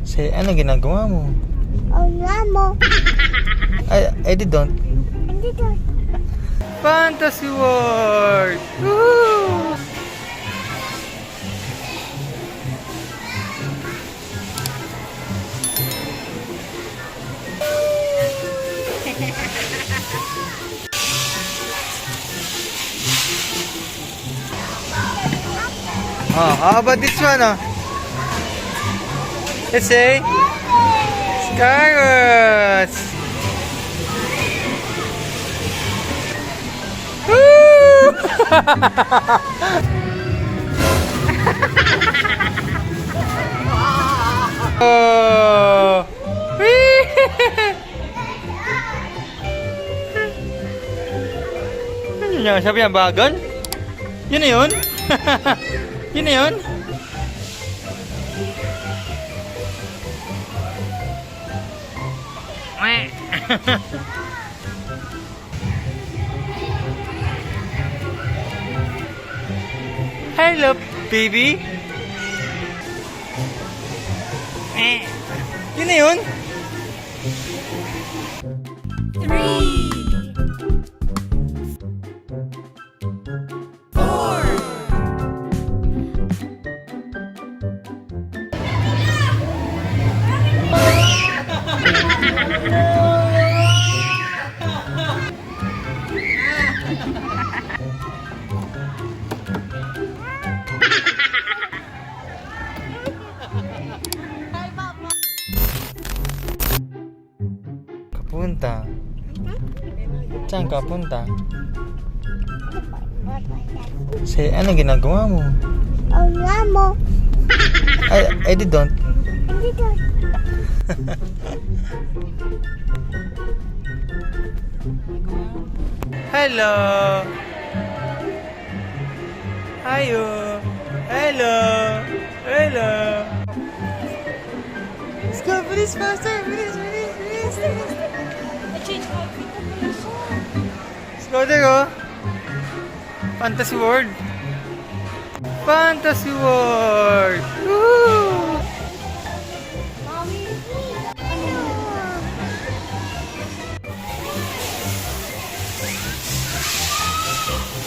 Say, ano ginagawa mo? Wala mo. I don't. Andito. Fantasy World! Woo! How about this one? Let's say Skywars. Woo! Oh! Ano yung sabi ang bagal? Yun na yun? Yun na yun? Hello, baby. Yun na yun? 3, 4. Kapunta. Saan ka punta? Say, ano ginagawa mo? Wala mo. I don't. Andito. Hello. Hayo. Hello. Hello. Let's go, please, faster. Please. Let's go there, oh. Fantasy World. Fantasy World. Woo!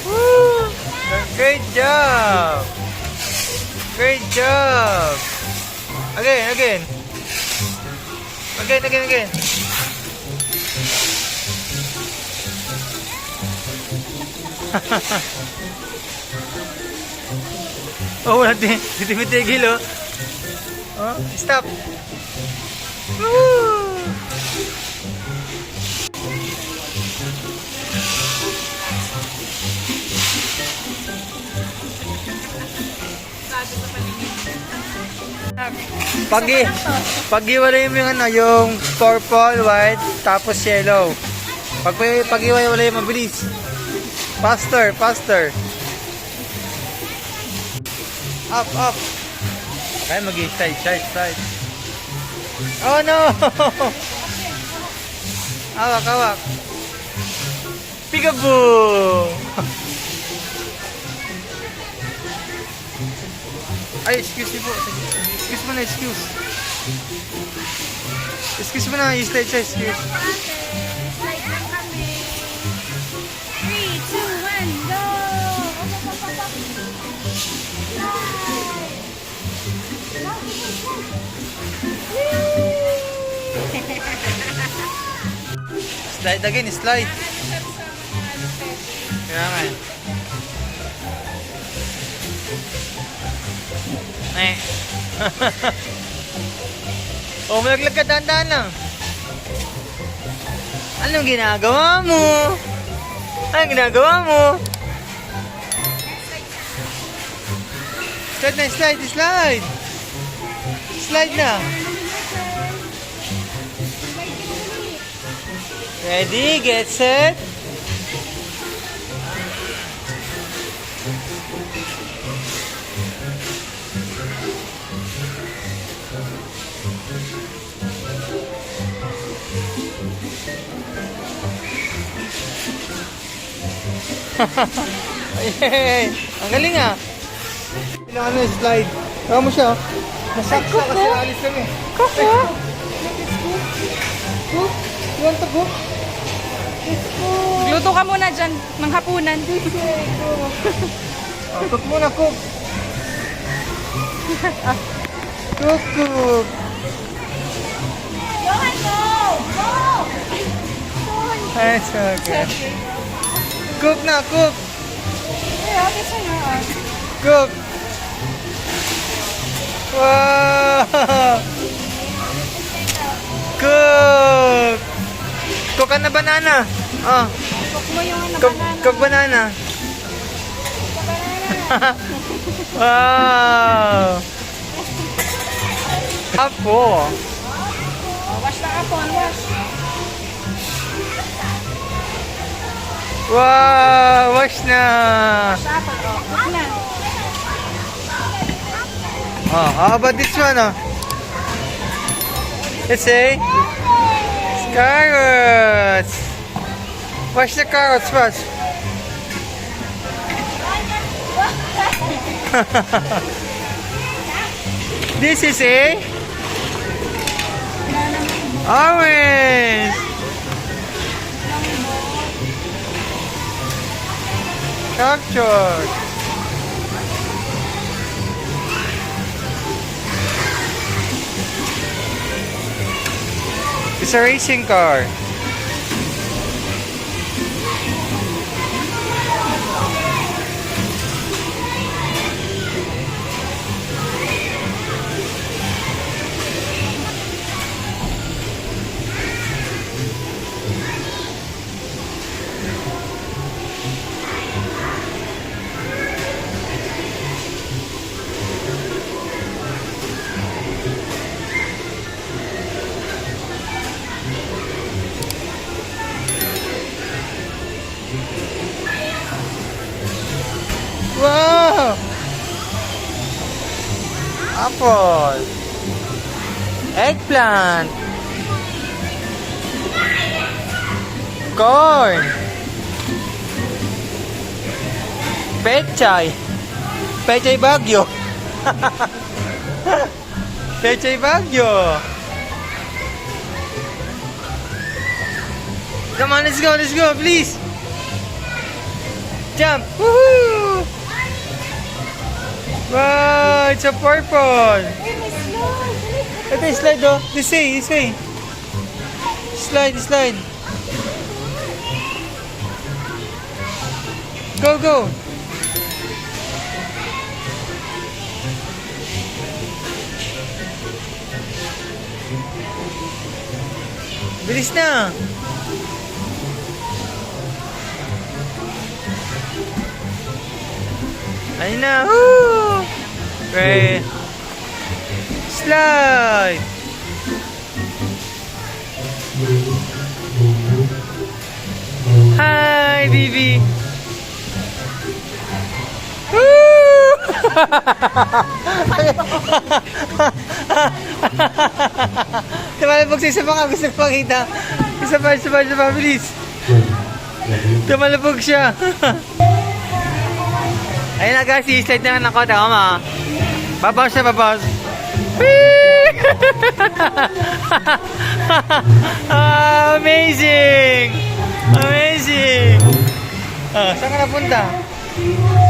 Woo! Great job. Great job. Again. Again. Oh, wala din. Titigil, oh. Oh, stop. Woo! Pag-iwalay mo yung yung purple, white, tapos yellow. Pag-iwalay mo, mabilis. Faster. Up. Okay, mag-slide. Oh no! Hawak. Peekaboo! Ay, excuse me po. Excuse mo na, you slide siya, excuse. 3, 2, 1, go! Slide again, slide. Kaya nga. Oh, malaglag ka, dahan-dahan lang. Anong ginagawa mo? Slide. Slide na. Ready, get set. Ay, ang galing ah. Kailangan na slide. Tama mo siya. Nasaksa kasi alis kami. Cook, oh. Cook? You want to cook? Luto ka muna dyan, ng hapunan. Oh, cook muna, cook. Cook, cook. Johan, go! Go! It's okay. Cook na, cook. Yeah, this one yours. Cook. Wow! Cook! Cook ka na banana. Oh, Cook mo yung ano, cook, banana. cook banana. Wow! Apo. Wash na apple, wash. Wow! Wash na. Wash na apple, oh. Cook na. Oh, how about this one? Oh? Let's say carrots. Wash the carrots first. This is a orange. Captured. It's a racing car. Wow! Apple. Eggplant. Corn. Pechay. Pechay Bagyo. Pechay Bagyo. Come on, let's go, please. Jump. Woohoo! Wow, it's a purple. Ito, slide oh. This way. Slide. Go. Bilis na. Ayun na. Woo! Great. Slide. Hi, Bibi. Woo! Tumalabog sa isa pa nga. Gusto ko pakita. Isa pa. Bilis. Tumalabog siya. Ayun na guys, i-slide na ako. Tama. Babaw siya. Amazing! Saan ka napunta?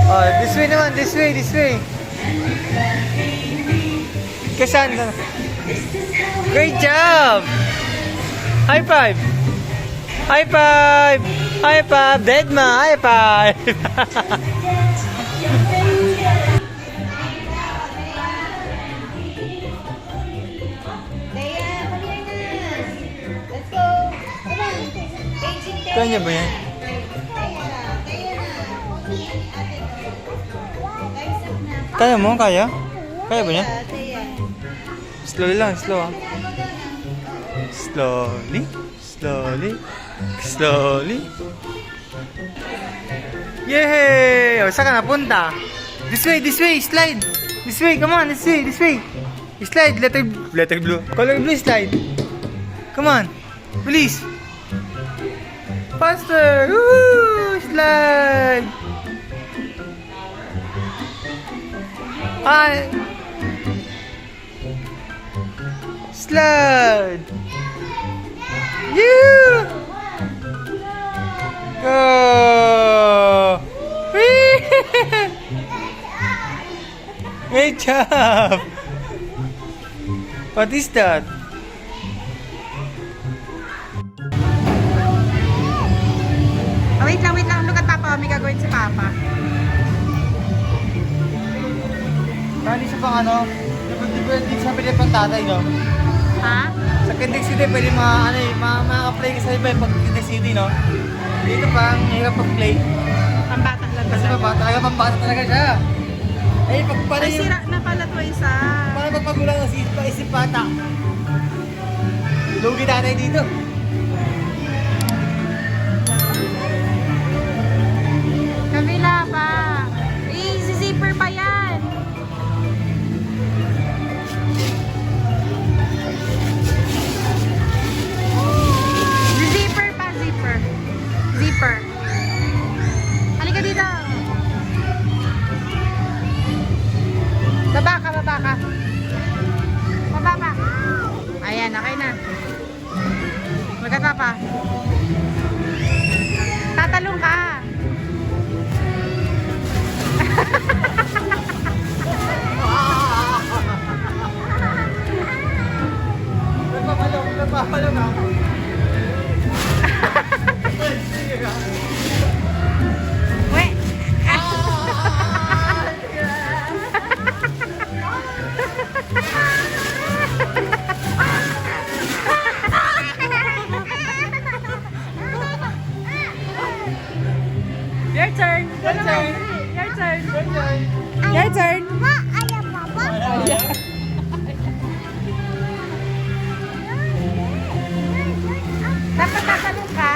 Oh, this way naman. This way. Kasan? Great job! High five! Deadma! High five! Kanya ba yan? Kaya mo? Kaya? Kaya ba yan? Slowly lang, slow ah. Slowly. Yay! O, saan ka napunta? This way, slide. This way, come on, this way. Slide, letter blue. Color blue, slide. Come on, please. Faster! Woo! Slide! Hi! Slide! You! Go! Whee! Great job! What is that? Oh, wait lang. Look at Papa. May gagawin si Papa. Hindi siya pang ano, di siya pwede pang tatay, no? Ha? Sa Quintic City, pwede ma-apply ka sa iba pag Quintic City, no? Dito pang hirap pag-play. Ang bata lang Kasi talaga pang bata talaga siya. Eh, paano Ay, yung... sira na pala to isa. Paano pag magulang na isip bata? Lugi tatay dito. Kabila pa. Si zipper pa yan. Zipper pa, zipper. Zipper. Halika dito. Baba ka. Baba pa. Ayan, okay na. Magkata pa. Tatalong ka. Nagpapalo ka. Uwe. Your turn. Your turn. Your turn. Ganyan. Your turn. Dapat tatalong ka.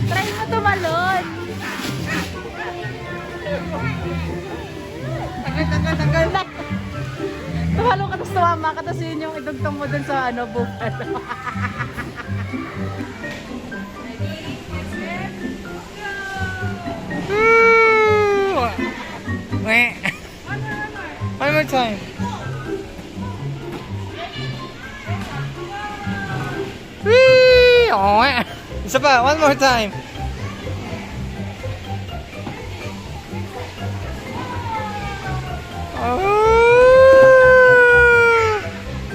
Try mo tumalon. Tanggal. Tumalong ka, tapos tumama ka, tapos yun yung idugtong mo dun sa buffalo. Wait. One more time. Whee! Oh, isa pa, one more time. Oh!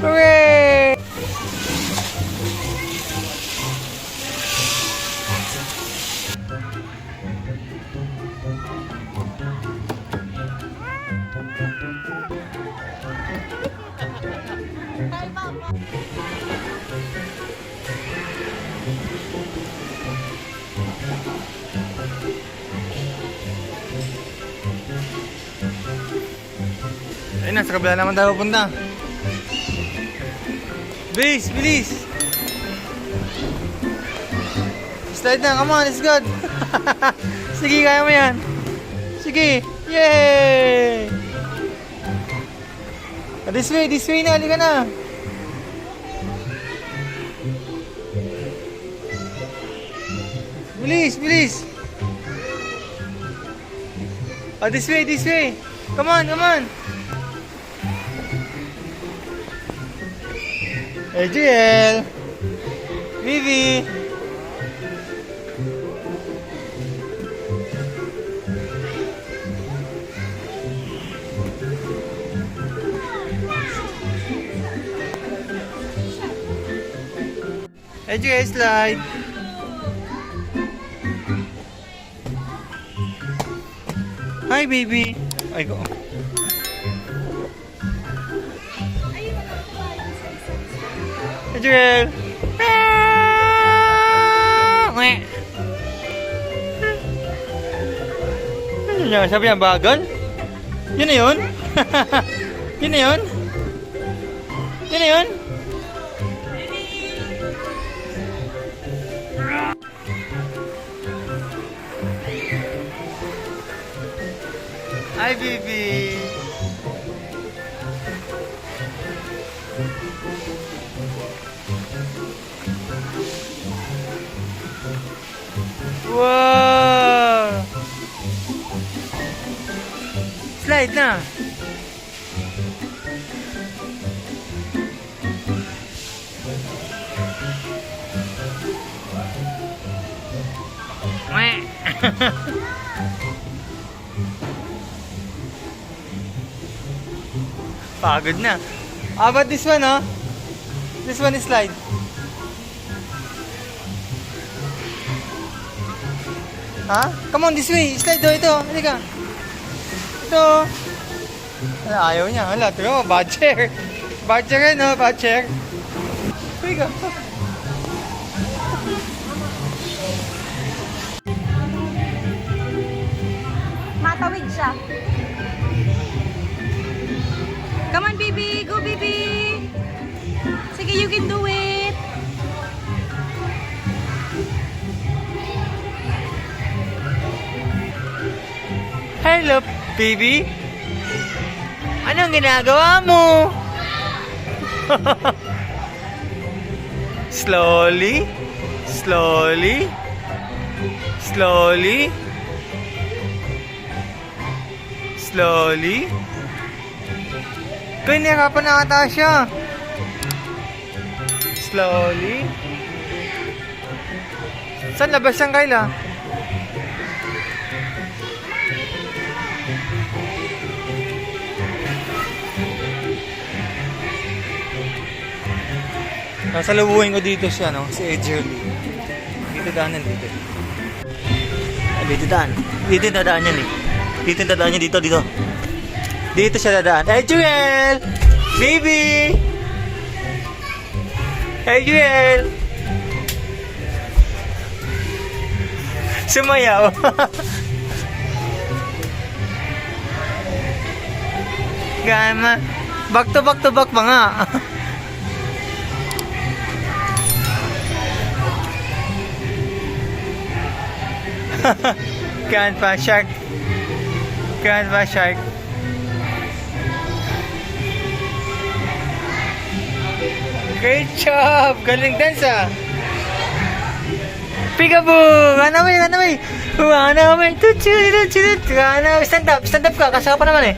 Hooray! Ayun na, sa kabila naman tayo pupunta. Bilis, bilis! Slide na, come on, it's good! Sige, kaya mo yan! Sige! Yay! This way na, halika na! Bilis, bilis! This way! Come on! Adriel! Vivi! Adriel, slide! Hi, baby! Ay, go. Adriel! Ano niya? Sabi niya, bagal? Yun na yun? Yun na yun? Yun na yun? Hi, baby! Wow! Slide na! Meh. Pagod na. How about this one, oh? This one is slide. Ha? Come on, this way. Slide daw ito. Halika. Ito. Wala, ayaw niya. Wala, ito mo, bad chair. Bad chair yan, oh, bad chair. Halika. Matawid siya. Come on, baby. Go, baby. Sige, you can do it. Hello, baby. Anong ginagawa mo? Slowly. Slowly. Slowly. Slowly. Kaya nahirapan na ata siya. Slowly. Saan labas siyang Kayla? Nasalubuhin ko dito siya, no? Si Edgerly. Dito daanan dito. Dito daan. Dito yung dadaan yan eh. Dito yung dadaan niya dito. Dito siya dadaan. Edgerel! Baby! Edgerel! Sumayaw. Gama. Back to back pa nga. Can't pa shark. Can't pa shark. Great job! Galing dance ah! Peekaboo! Run away! Run away! Run away! Run away! Stand up! Stand up ka! Kasama pa naman eh!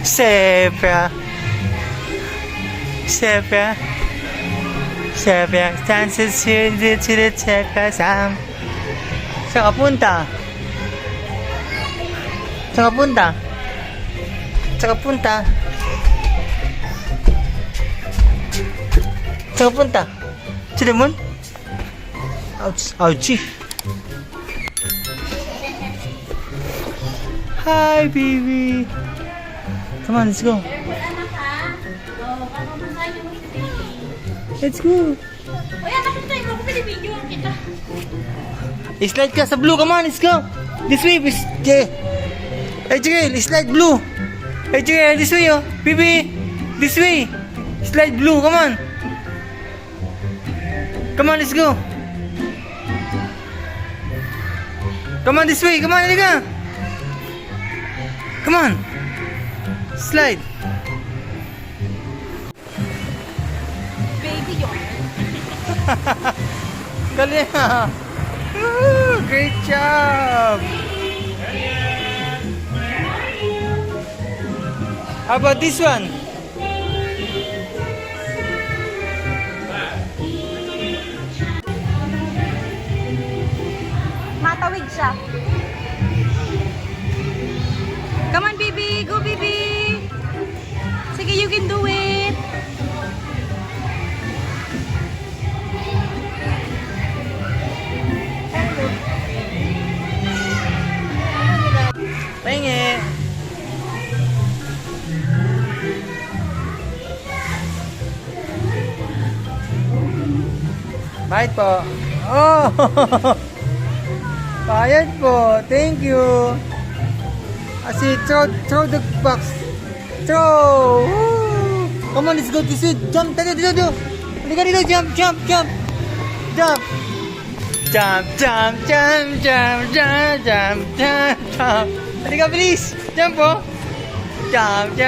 Sepia! Sepia! Sepia! Dances to the Sepia Sam! Saan ka punta? Saan ka punta? Saan ka punta? Saan ka punta? To the moon? Ouch! Ouchie! Hi, baby! Come on, let's go. Let's go. Uy, anak ko tayo. Ako pinibidyo kita. Slide ka sa blue. Come on, let's go. This way, yeah. Hey, Jill, slide blue. Hey, Jill, this way, oh. Baby, this way. Slide blue, come on. Come on, let's go. Come on, this way. Come on, halika. Come on. Slide. Baby yun. Galing. Great job. How about this one? Matawid siya. Come on, baby. Go, baby. Sige, you can do it. Pahingi. Bye po. Oh! Bayad po. Thank you. Asi, throw the box. Throw! Woo! Come on, let's go this way. Jump, dito. Halika dito, jump. Jump. Jump. Halika, please. Jump po. Jump.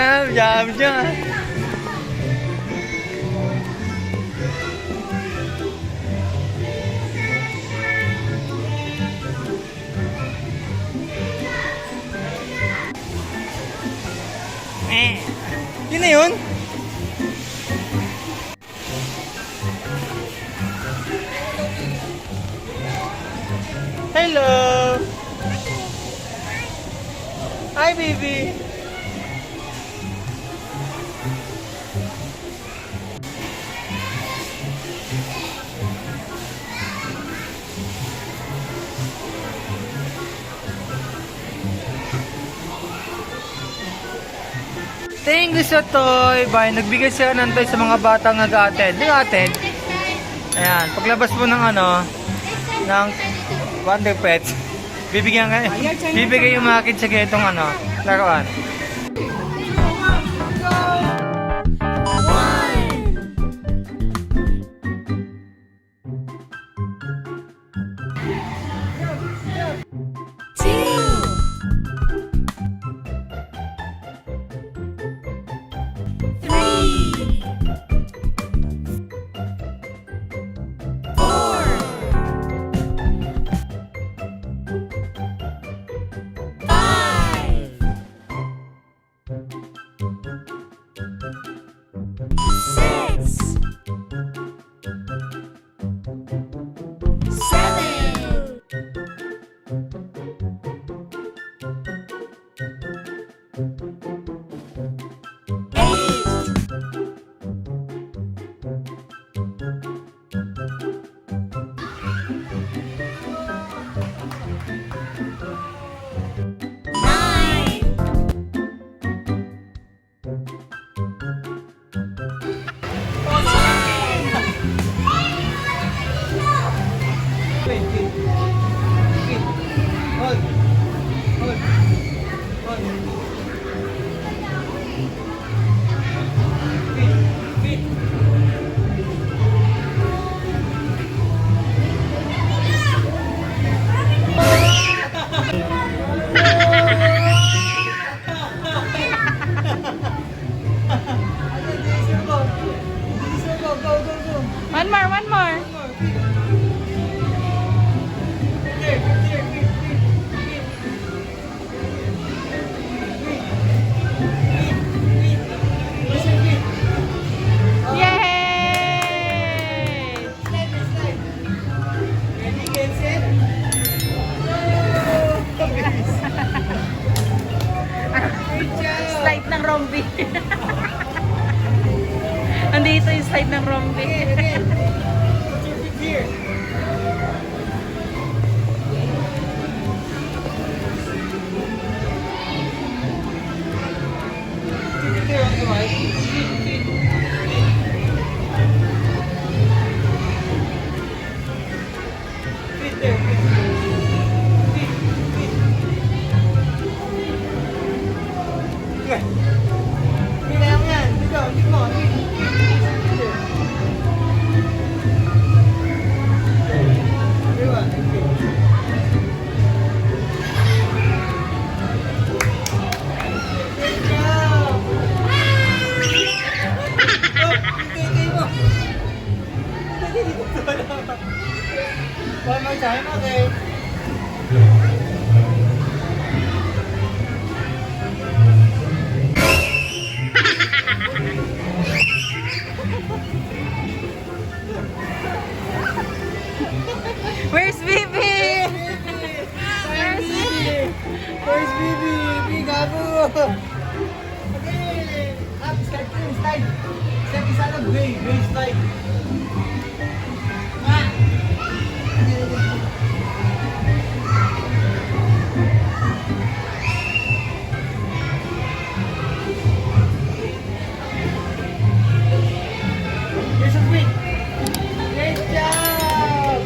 Yun na yun. Hello! Hi, baby! Thank you sa toy. Bye. Nagbigay siya ng toy sa mga batang nag-attend. Nag-attend. Ayan. Paglabas mo ng ng Wonder Pets, bibigyan yung mga kids sa ganitong laruan. One more. Yay! Slide ng Rombi. Andito yung slide ng Rombi. One more time, okay. Where's Bibi? Where's Bibi? Where's Bibi? Bibi, gabo! Okay! Up, slide. Step isa lang, gray slide. Here's a win! Great job!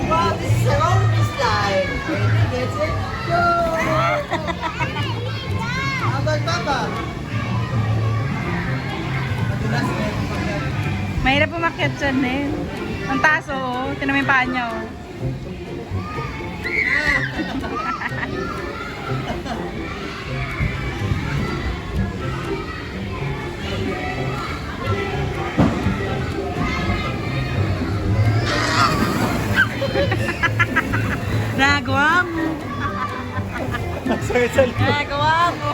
Wow, this is a long slide. Ready, get set, go! How about Papa? Mahirap umakyat dyan eh. Ang taas oh. Tinan mo yung paa niya oh. Nagawa mo. Sakit sa likod. Nagawa mo.